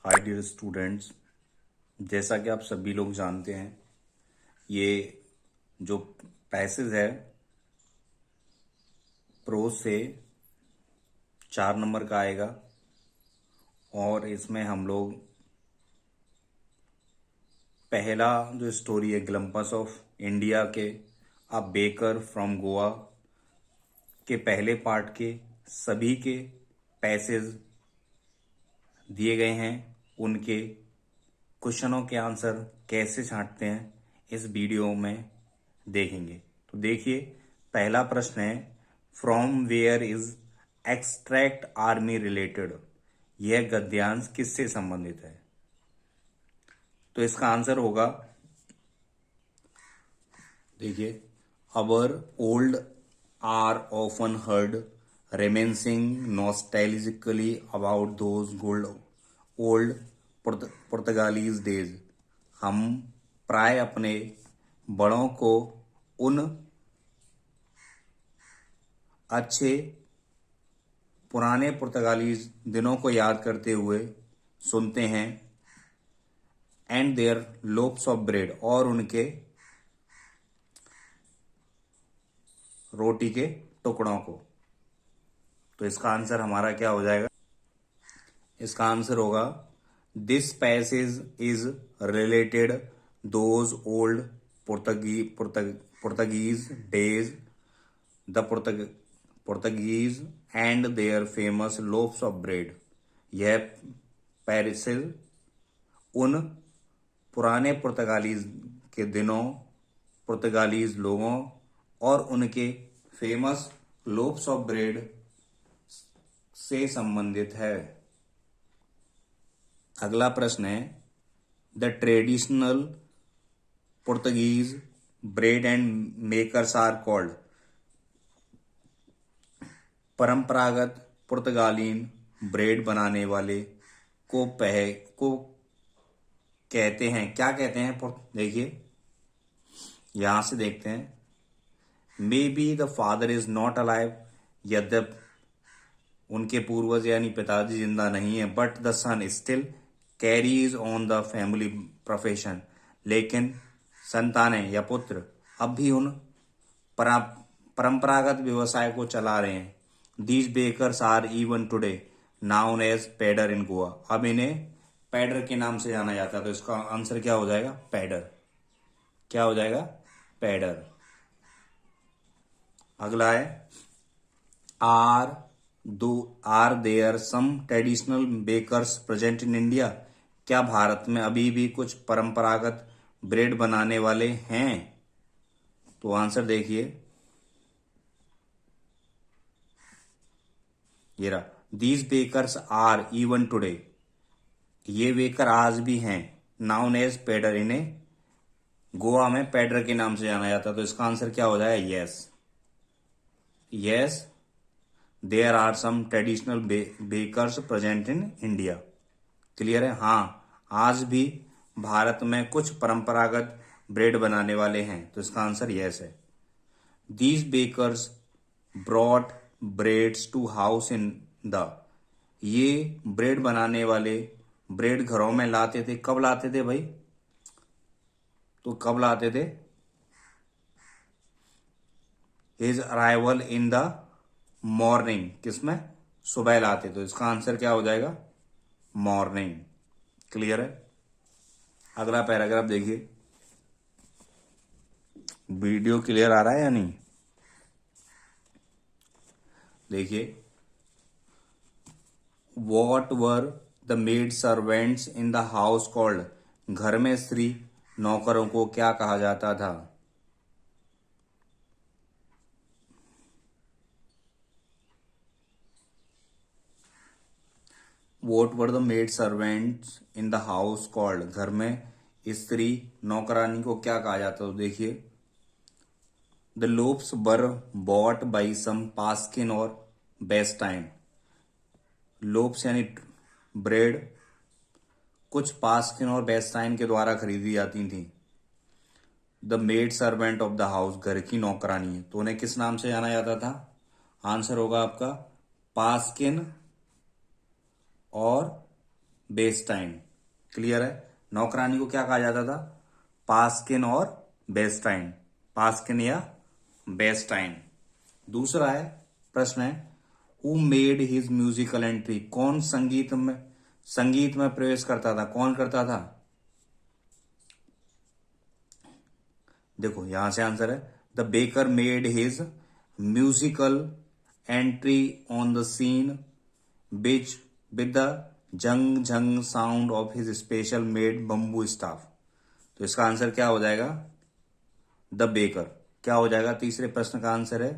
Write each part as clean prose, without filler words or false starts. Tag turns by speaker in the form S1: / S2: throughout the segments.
S1: Hi dear students, जैसा कि आप सभी लोग जानते हैं, ये जो पैसेज है प्रोज से 4 नंबर का आएगा और इसमें हम लोग पहला जो स्टोरी है ग्लम्पस ऑफ इंडिया के अ बेकर फ्रॉम गोवा के पहले पार्ट के सभी के पैसेज दिए गए हैं। उनके क्वेश्चनों के आंसर कैसे छांटते हैं इस वीडियो में देखेंगे। तो देखिए, पहला प्रश्न है, from where is extract army related. यह गद्यांश किससे संबंधित है? तो इसका आंसर होगा, देखिए, our old are often heard reminiscing nostalgically about those gold old Portuguese days. हम प्राय अपने बड़ों को उन अच्छे पुराने पुर्तगाली दिनों को याद करते हुए सुनते हैं। And there loaves of bread, और उनके रोटी के टुकड़ों को। तो इसका आंसर हमारा क्या हो जाएगा? इसका आंसर होगा, this passage is related those old Portuguese days the Portuguese and their famous loaves of bread. यह पैसेज उन पुराने पुर्तगालीज के दिनों, पुर्तगालीज लोगों और उनके फेमस लोफ्स ऑफ ब्रेड से संबंधित है। अगला प्रश्न है, the traditional Portuguese bread and makers are called. परंपरागत पुर्तगालीन ब्रेड बनाने वाले को कहते हैं, क्या कहते हैं? देखिए, यहां से देखते हैं, may be the father is not alive, यद्यप उनके पूर्वज यानी पिताजी जिंदा नहीं है, but the son still carries on the family profession. लेकिन संतानें या पुत्र अब भी उन परंपरागत व्यवसाय को चला रहे हैं। These bakers are even today known as pader in Goa. अब इन्हें पैडर के नाम से जाना जाता है। तो इसका आंसर क्या हो जाएगा? पैडर। क्या हो जाएगा? पैडर। अगला है, are there some traditional bakers present in India. क्या भारत में अभी भी कुछ परंपरागत ब्रेड बनाने वाले हैं? तो आंसर देखिए, ये रहा, these bakers are even today. ये बेकर आज भी हैं। नाउन एज पैडर, इन्हें गोवा में पैडर के नाम से जाना जाता है। तो इसका आंसर क्या हो जाएगा? Yes. Yes, there are some traditional bakers present in India. Clear है? हाँ, आज भी भारत में कुछ परंपरागत ब्रेड बनाने वाले हैं। तो इसका आंसर यस है। These bakers brought breads to house in the. ये ब्रेड बनाने वाले ब्रेड घरों में लाते थे। कब लाते थे भाई? तो कब लाते थे? His arrival in the morning. किसमें? सुबह लाते। तो इसका आंसर क्या हो जाएगा? मॉर्निंग। क्लियर है? अगला पैराग्राफ देखिए, वीडियो क्लियर आ रहा है या नहीं? देखिए, what were the made servants in the house called. घर में स्त्री नौकरों को क्या कहा जाता था? What were the made servants in the house called. घर में स्त्री नौकरानी को क्या कहा जाता? तो देखिए, the loaves were bought by some पास्किन और बेस्टाइन। लोप्स यानी ब्रेड कुछ पास्किन और बेस्टाइन के द्वारा खरीदी जाती थी। The maid servant of the house, घर की नौकरानी है, तो उन्हें किस नाम से जाना जाता था? आंसर होगा आपका पास्किन और बेस्टाइन। क्लियर है? नौकरानी को क्या कहा जाता था? पास्किन और बेस्टाइन, पास्किन या बेस्टाइन। दूसरा है, प्रश्न है, who made his musical entry, कौन संगीत में प्रवेश करता था, कौन करता था? देखो यहां से आंसर है, the baker made his musical entry on the scene बिच विद द जंग झंग sound of his special made bamboo staff. तो इसका आंसर क्या हो जाएगा? The baker. क्या हो जाएगा? तीसरे प्रश्न का आंसर है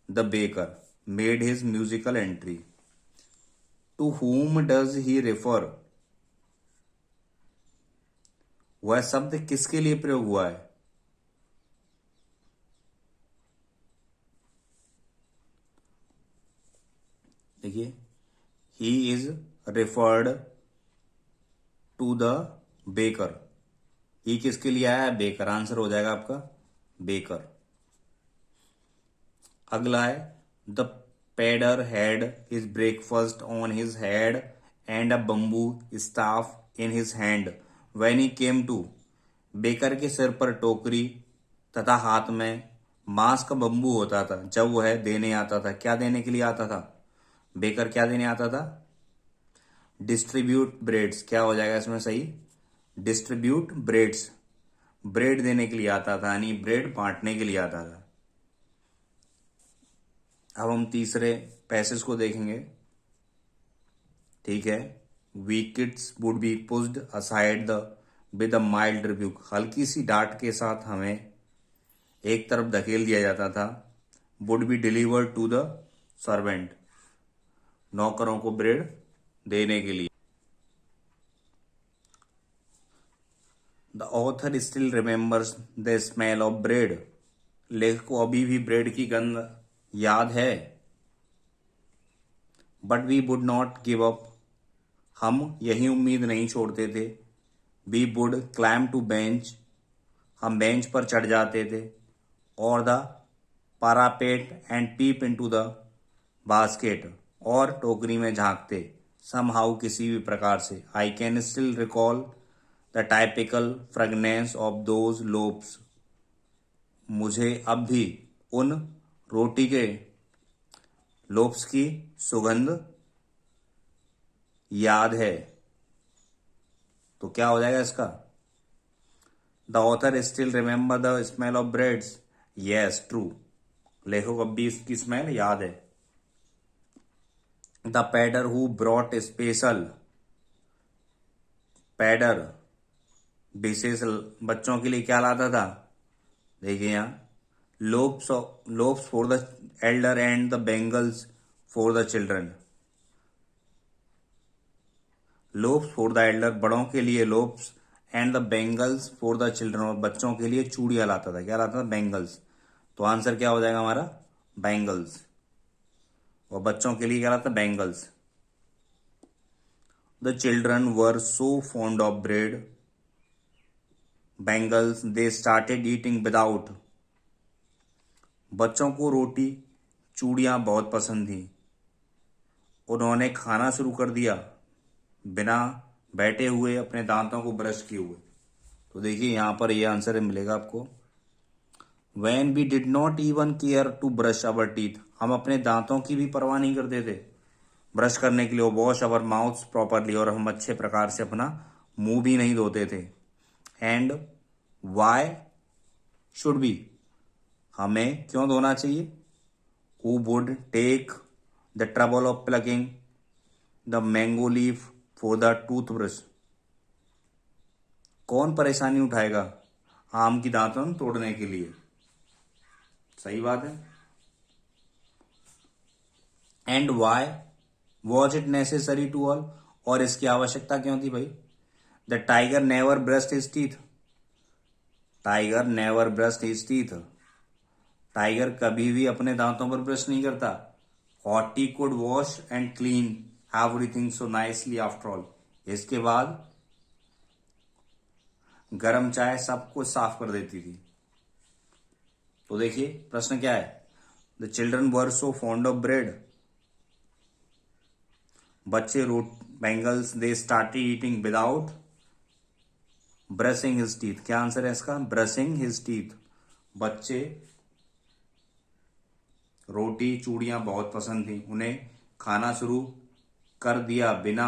S1: the baker made his musical entry. To whom does he refer, वह शब्द किसके लिए प्रयोग हुआ है? देखिए, he is referred to the baker. He किसके लिए आया है? बेकर। आंसर हो जाएगा आपका बेकर। अगला है, the pader had his breakfast on his head and a bamboo staff in his hand when he came to, baker के सिर पर टोकरी तथा हाथ में बांस का बम्बू होता था जब वह देने आता था। क्या देने के लिए आता था? बेकर क्या देने आता था? Distribute breads. क्या हो जाएगा इसमें सही? डिस्ट्रीब्यूट ब्रेड्स, ब्रेड देने के लिए आता था, यानी ब्रेड बांटने के लिए आता था। अब हम तीसरे पैसेज को देखेंगे। ठीक है, we kids would be pushed aside the with a mild rebuke, हल्की सी डांट के साथ हमें एक तरफ धकेल दिया जाता था। Would be delivered to the servant, नौकरों को ब्रेड देने के लिए। The author still remembers the smell of bread, लेखक को अभी भी ब्रेड की गंध याद है। But we would not give up, हम यही उम्मीद नहीं छोड़ते थे। We would climb to bench, हम बेंच पर चढ़ जाते थे। और the parapet and peep into the basket, और टोकरी में झांकते। समहाउ, किसी भी प्रकार से। I can still recall the typical fragrance of those lobes, मुझे अब भी उन रोटी के लोब्स की सुगंध याद है। तो क्या हो जाएगा इसका? The author still remember the smell of breads, yes true, लेखक को अब भी इसकी स्मेल याद है। The pader who brought special, pader विशेष बच्चों के लिए क्या लाता था? देखिए यहाँ, loaves for the elder and the bangles for the children. Loaves for the elder, बड़ों के लिए loaves, and the bangles for the children, और बच्चों के लिए चूड़ियां लाता था। क्या लाता था? बेंगल्स। तो आंसर क्या हो जाएगा हमारा? बेंगल्स। और बच्चों के लिए क्या लाता? Bangles. The children were so fond of bread bangles they started eating without, बच्चों को रोटी चूड़ियां बहुत पसंद थी, उन्होंने खाना शुरू कर दिया बिना बैठे हुए, अपने दांतों को ब्रश किए हुए। तो देखिए यहां पर यह आंसर मिलेगा आपको। When we did not even care to brush our teeth, हम अपने दांतों की भी परवाह नहीं करते थे ब्रश करने के लिए। वॉश अवर माउथ प्रॉपरली, और हम अच्छे प्रकार से अपना मुंह भी नहीं धोते थे। एंड वाई शुड बी, हमें क्यों धोना चाहिए? Who would take the trouble of plucking the mango leaf for the toothbrush, कौन परेशानी उठाएगा आम की दातन तोड़ने के लिए? सही बात है। And why was it necessary to all, और इसकी आवश्यकता क्यों थी भाई? The tiger never brushed his teeth, tiger never brushed his teeth, tiger कभी भी अपने दांतों पर ब्रश नहीं करता। Hot tea could wash and clean everything so nicely after all, इसके बाद गरम चाय सब कुछ साफ कर देती थी। तो देखिए प्रश्न क्या है? The children were so fond of bread, बच्चे Bengals they started eating without brushing his teeth. क्या आंसर है इसका? Brushing his teeth. बच्चे रोटी चूड़ियां बहुत पसंद थी, उन्हें खाना शुरू कर दिया बिना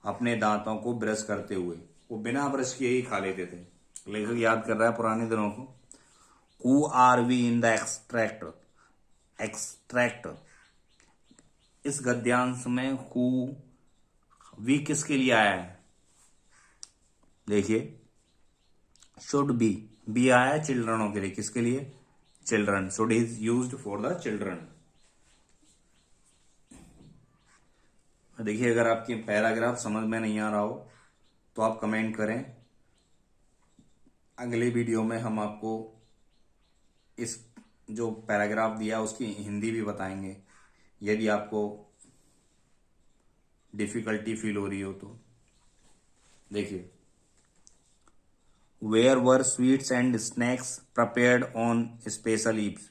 S1: अपने दांतों को ब्रश करते हुए. वो बिना ब्रश किए ही खा लेते थे. लेखक याद कर रहा है पुराने दिनों को. Who are we in the extract. Extract इस गद्यांश में हु वी किसके लिए आया है? देखिए, शुड बी आया है चिल्ड्रनों के लिए. किसके लिए? Children. Should is used for the children. देखिए, अगर आपकी पैराग्राफ समझ में नहीं आ रहा हो तो आप कमेंट करें. अगले वीडियो में हम आपको इस जो पैराग्राफ दिया उसकी हिंदी भी बताएंगे, यदि आपको डिफिकल्टी फील हो रही हो तो. देखिए, where were sweets and snacks prepared on special eves.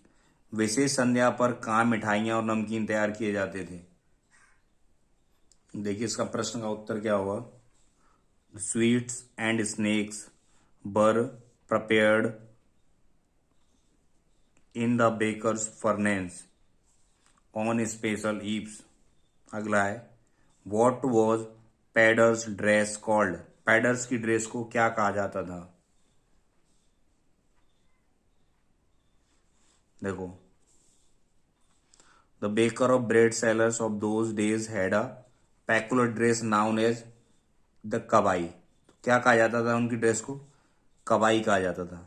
S1: विशेष संध्या पर कहाँ मिठाइयां और नमकीन तैयार किए जाते थे? देखिए, इसका प्रश्न का उत्तर क्या होगा? Sweets and snacks were prepared in the baker's furnace on special eves. अगला है, what was pader's dress called. Pader's की ड्रेस को क्या कहा जाता था? देखो, the baker of bread sellers of those days had a peculiar dress known as the kabai. तो क्या कहा जाता था उनकी ड्रेस को? कबाई कहा जाता था.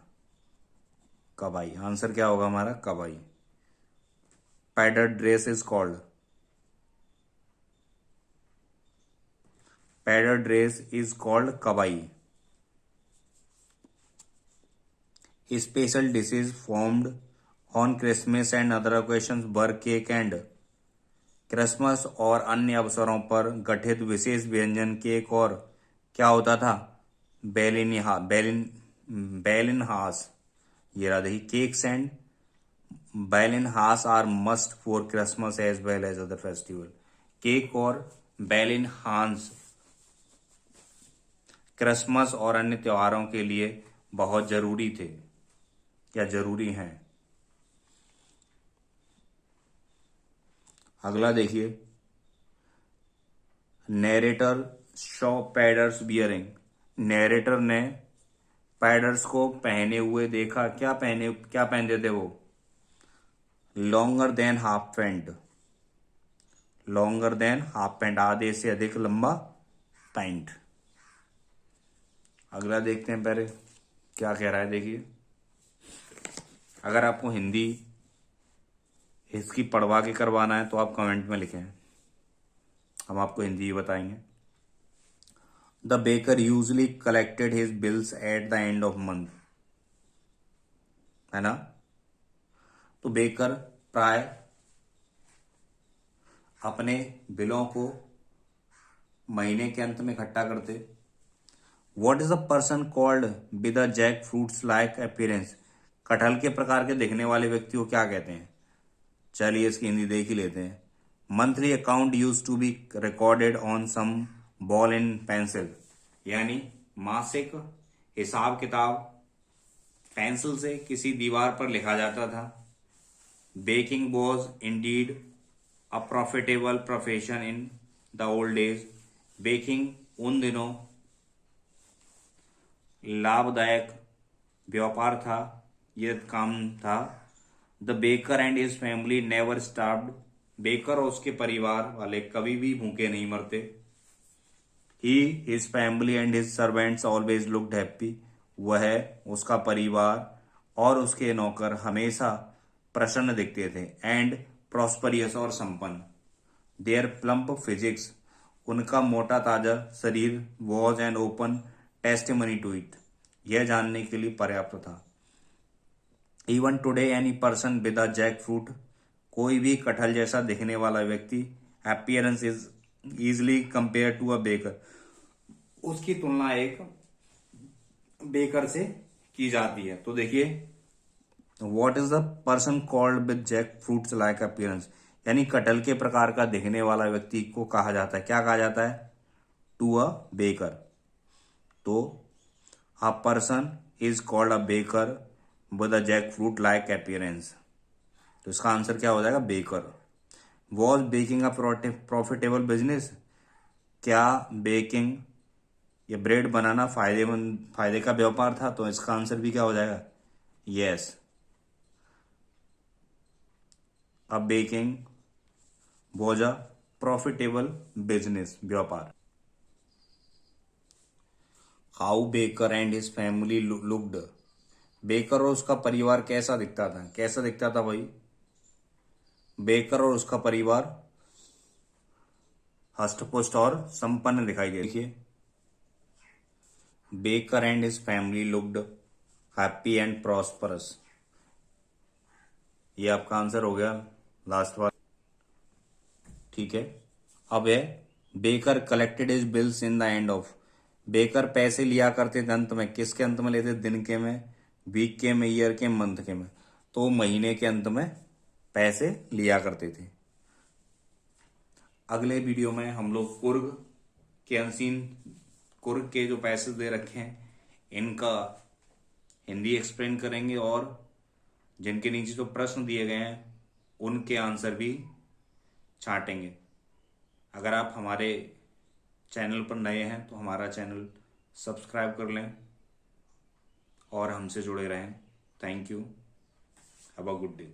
S1: कबाई. आंसर क्या होगा हमारा? Kabai. Pader's dress is called. Pader's dress is called kabai. Special dishes formed on Christmas and other occasions were cake and. Christmas और अन्य अवसरों पर गठित विशेष व्यंजन केक और क्या होता था? बेलिनहास. ये रहा, देखिए, cakes and bolinhas are must for Christmas as well as other festival. Cake और बेलिनहास क्रिसमस और अन्य त्योहारों के लिए बहुत जरूरी थे या जरूरी हैं. अगला देखिए, narrator show Padres bearing. Narrator ने पैडर्स को पहने हुए देखा. क्या पहनते थे वो? Longer than half pant. Longer than half pant, आधे से अधिक लंबा पैंट. अगला देखते हैं पहले क्या कह रहा है. देखिए, अगर आपको हिंदी इसकी पढ़वा के करवाना है तो आप कमेंट में लिखें, हम आपको हिंदी बताएंगे. The baker usually collected his bills at the end of month. है ना? तो बेकर प्राय अपने बिलों को महीने के अंत में इकट्ठा करते. What is a person called with a jackfruits like appearance. कटहल के प्रकार के दिखने वाले व्यक्ति को क्या कहते हैं? चलिए इसकी हिंदी देख ही लेते हैं. Monthly account used to be recorded on some wall in pencil. यानी मासिक हिसाब किताब पेंसिल से किसी दीवार पर लिखा जाता था. Baking was indeed a profitable profession in the old days. Baking उन दिनों लाभदायक व्यापार था, यह काम था. The baker and his family never starved. Baker और उसके परिवार वाले कभी भी भूखे नहीं मरते. He his family and his servants always looked happy. वह, उसका परिवार और उसके नौकर हमेशा प्रसन्न दिखते थे. एंड प्रॉस्परियस और संपन्न. Their plump physique. उनका मोटा ताजा शरीर was an open testimony to it. यह जानने के लिए पर्याप्त था. Even today any person with a jackfruit. कोई भी कटहल जैसा दिखने वाला व्यक्ति appearance is easily compare to a baker. उसकी तुलना एक बेकर से की जाती है. तो देखिए, what is the person called with jackfruits like appearance. यानी कटहल के प्रकार का दिखने वाला व्यक्ति को कहा जाता है, क्या कहा जाता है? To a baker. तो a person is called a baker with a jackfruit like appearance. तो इसका आंसर क्या हो जाएगा? Baker. Was baking a profitable business? क्या बेकिंग या ब्रेड बनाना फायदे का व्यापार था? तो इसका आंसर भी क्या हो जाएगा? यस, अब baking was a profitable business, व्यापार। How baker and his family looked? Baker और उसका परिवार कैसा दिखता था? कैसा दिखता था भाई? बेकर और उसका परिवार हष्टपुष्ट और संपन्न दिखाई दे। देखिए, baker and his family looked happy and prosperous. ये आपका आंसर हो गया, लास्ट बार। ठीक है, अब है baker collected his bills in the end of. Baker पैसे लिया करते थे अंत में, किसके अंत में लेते? दिन के में, वीक के में, ईयर के, मंथ के में। तो महीने के अंत में पैसे लिया करते थे। अगले वीडियो में हम लोग कुर्ग के अनसीन, कुर्ग के जो पैसे दे रखे हैं इनका हिंदी एक्सप्लेन करेंगे, और जिनके नीचे जो प्रश्न दिए गए हैं उनके आंसर भी छांटेंगे। अगर आप हमारे चैनल पर नए हैं तो हमारा चैनल सब्सक्राइब कर लें और हमसे जुड़े रहें। Thank you, have a good day.